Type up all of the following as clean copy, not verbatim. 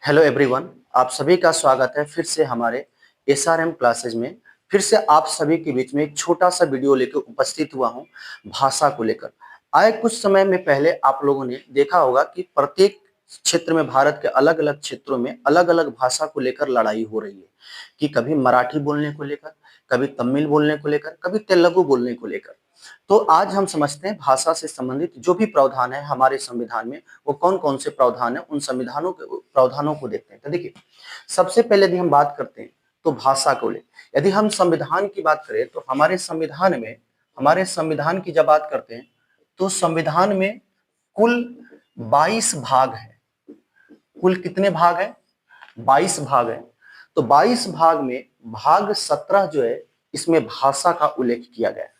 Hello everyone, आप सभी का स्वागत है फिर से हमारे एसआरएम क्लासेज में। फिर से आप सभी के बीच में एक छोटा सा वीडियो लेकर उपस्थित हुआ हूं भाषा को लेकर। आए कुछ समय में पहले आप लोगों ने देखा होगा कि प्रत्येक क्षेत्र में, भारत के अलग अलग क्षेत्रों में अलग अलग भाषा को लेकर लड़ाई हो रही है कि कभी मराठी बोलने को लेकर, कभी तमिल बोलने को लेकर, कभी तेलुगु बोलने को लेकर। तो आज हम समझते हैं भाषा से संबंधित जो भी प्रावधान है हमारे संविधान में, वो कौन कौन से प्रावधान है, उन संविधानों के प्रावधानों को देखते हैं। तो देखिए, सबसे पहले यदि हम बात करते हैं तो भाषा को ले, यदि हम संविधान की बात करें तो हमारे संविधान की जब बात करते हैं तो संविधान में कुल 22 भाग है। कुल कितने भाग है? 22 भाग है। तो 22 भाग में भाग 17 जो है, इसमें भाषा का उल्लेख किया गया है।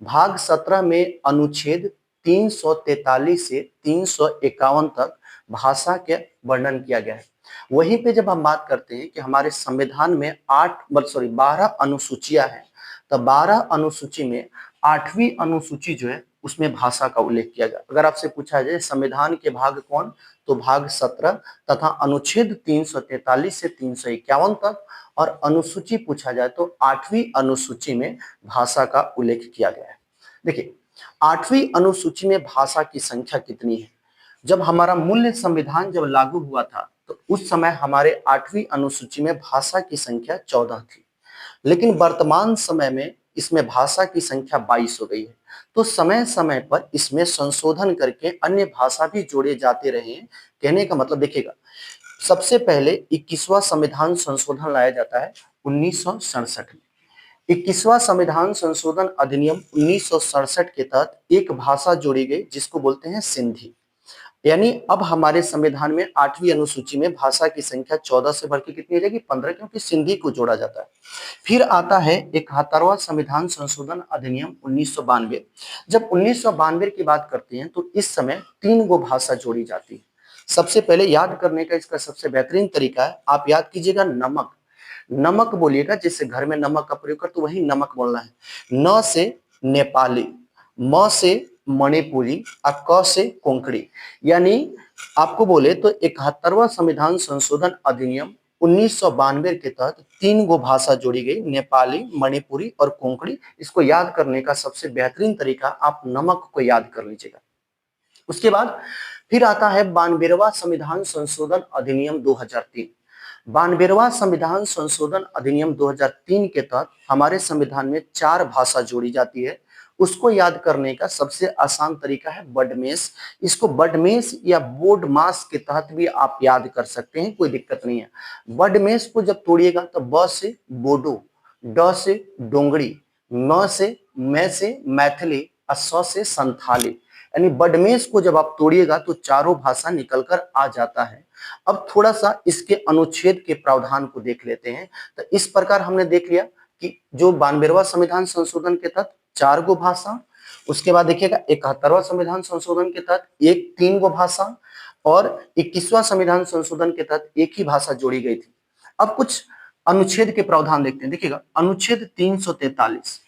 भाग 17 में अनुच्छेद 343 से 351 तक भाषा के वर्णन किया गया है। वहीं पे जब हम बात करते हैं कि हमारे संविधान में 12 अनुसूचियां हैं, तो 12 अनुसूची में 8वीं अनुसूची जो है उसमें भाषा का उल्लेख किया गया। अगर आपसे पूछा जाए संविधान के भाग कौन, तो भाग 17 तथा अनुच्छेद 343 से 351 तक, और अनुसूची पूछा जाए तो 8वीं अनुसूची में भाषा का उल्लेख किया गया है। देखिए, 8वीं अनुसूची में भाषा की संख्या कितनी है? जब हमारा मूल संविधान जब लागू हुआ था तो उस समय हमारे 8वीं अनुसूची में भाषा की संख्या 14 थी, लेकिन वर्तमान समय में इसमें भाषा की संख्या 22 हो गई है। तो समय समय पर इसमें संशोधन करके अन्य भाषा भी जोड़े जाते रहे हैं। कहने का मतलब देखिएगा, सबसे पहले 21वां संविधान संशोधन लाया जाता है 1967 में। 21वां संविधान संशोधन अधिनियम 1967 के तहत एक भाषा जोड़ी गई जिसको बोलते हैं सिंधी। यानी अब हमारे संविधान में 8वीं अनुसूची में भाषा की संख्या 14 से बढ़ के कितनी हो जाएगी? 15, क्योंकि सिंधी को जोड़ा जाता है। फिर आता है 71वां संविधान संशोधन अधिनियम 1992। जब 1992 की बात करते हैं तो इस समय 3 गो भाषा जोड़ी जाती है। सबसे पहले याद करने का इसका सबसे बेहतरीन तरीका है, आप याद कीजिएगा नमक। नमक बोलिएगा, जैसे घर में नमक का प्रयोग कर तो वही नमक बोलना है। न से नेपाली, म से मणिपुरी और क से कोंकणी। यानी आपको बोले तो 71वां संविधान संशोधन अधिनियम 1992 के तहत 3 गो भाषा जोड़ी गई, नेपाली, मणिपुरी और कोंकणी। इसको याद करने का सबसे बेहतरीन तरीका आप नमक को याद कर लीजिएगा। उसके बाद फिर आता है 92वां संविधान संशोधन अधिनियम 2003। 92वां संविधान संशोधन अधिनियम 2003 के तहत हमारे संविधान में 4 भाषा जोड़ी जाती है। उसको याद करने का सबसे आसान तरीका है बडमेश। इसको बडमेश या बोड मास के तहत भी आप याद कर सकते हैं, कोई दिक्कत नहीं है। बडमेश को जब तोड़िएगा तो ब से बोडो, ड से डोंगरी, म से मैं से मैथिली और स से संथाली। यानी बडमेश को जब आप तोड़िएगा तो चारों भाषा निकलकर आ जाता है। अब थोड़ा सा इसके अनुच्छेद के प्रावधान को देख लेते हैं। तो इस प्रकार हमने देख लिया कि जो 92वां संविधान संशोधन के तहत 4 गो भाषा, उसके बाद देखिएगा 71वां संविधान संशोधन के तहत 3 गो भाषा, और 21वां संविधान संशोधन के तहत एक ही भाषा जोड़ी गई थी। अब कुछ अनुच्छेद के प्रावधान देखते हैं। देखिएगा अनुच्छेद 343।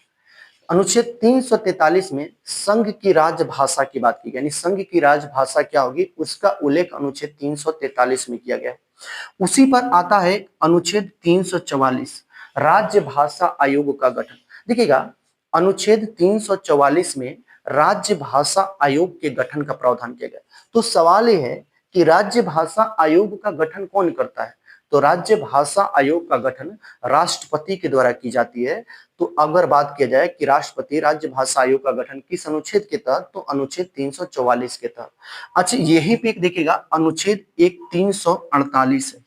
अनुच्छेद 343 में संघ की राजभाषा की बात की गई, यानी संघ की राजभाषा क्या होगी उसका उल्लेख अनुच्छेद 343 में किया गया है। उसी पर आता है अनुच्छेद 344, राज्य भाषा आयोग का गठन। देखिएगा अनुच्छेद 344 में राज्य भाषा आयोग के गठन का प्रावधान किया गया। तो सवाल यह है कि राज्य भाषा आयोग का गठन कौन करता है? तो राज्य भाषा आयोग का गठन राष्ट्रपति के द्वारा की जाती है। तो अगर बात किया जाए कि राष्ट्रपति राज्य भाषा आयोग का गठन किस अनुच्छेद के तहत, तो अनुच्छेद 344 के तहत। अच्छा, यही पे देखिएगा अनुच्छेद 348 है।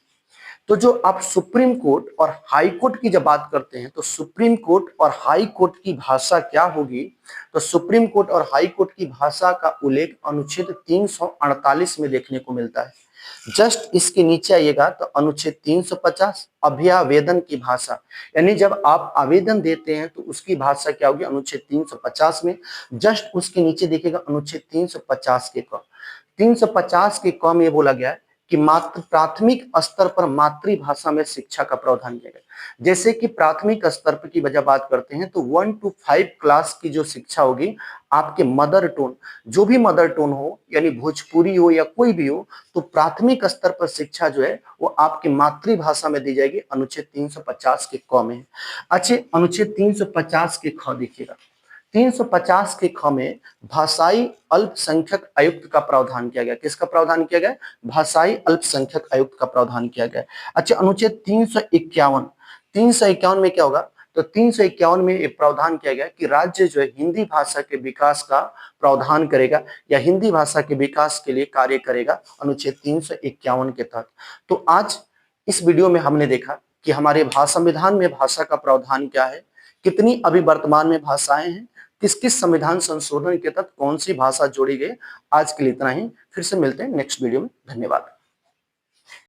तो जो आप सुप्रीम कोर्ट और हाई कोर्ट की जब बात करते हैं तो सुप्रीम कोर्ट और हाई कोर्ट की भाषा क्या होगी? तो सुप्रीम कोर्ट और हाई कोर्ट की भाषा का उल्लेख अनुच्छेद 348 में देखने को मिलता है। जस्ट इसके नीचे आइएगा तो अनुच्छेद 350 अभ्यावेदन की भाषा, यानी जब आप आवेदन देते हैं तो उसकी भाषा क्या होगी? अनुच्छेद 350 में। जस्ट उसके नीचे देखिएगा अनुच्छेद 350 के क 350 के क में बोला गया है कि मात्र प्राथमिक स्तर पर मातृभाषा में शिक्षा का प्रावधान किया गया। जैसे कि प्राथमिक स्तर पर की वजह बात करते हैं तो 1 to 5 क्लास की जो शिक्षा होगी आपके मदर टोन, जो भी मदर टोन हो यानी भोजपुरी हो या कोई भी हो, तो प्राथमिक स्तर पर शिक्षा जो है वो आपकी मातृभाषा में दी जाएगी। अनुच्छेद 350 के क में। अच्छा, अनुच्छेद 350 के ख देखिएगा। 350 के ख में भाषाई अल्पसंख्यक आयुक्त का प्रावधान किया गया। किसका प्रावधान किया गया? भाषाई अल्पसंख्यक आयुक्त का प्रावधान किया गया। अच्छा, अनुच्छेद 351 में क्या होगा? तो 351 में एक प्रावधान किया गया कि राज्य जो है हिंदी भाषा के विकास का प्रावधान करेगा या हिंदी भाषा के विकास के लिए कार्य करेगा, अनुच्छेद 351 के तहत। तो आज इस वीडियो में हमने देखा कि हमारे संविधान में भाषा का प्रावधान क्या है, कितनी अभी वर्तमान में भाषाएं हैं, किस किस संविधान संशोधन के तहत कौन सी भाषा जोड़ी गई। आज के लिए इतना ही, फिर से मिलते हैं नेक्स्ट वीडियो में। धन्यवाद।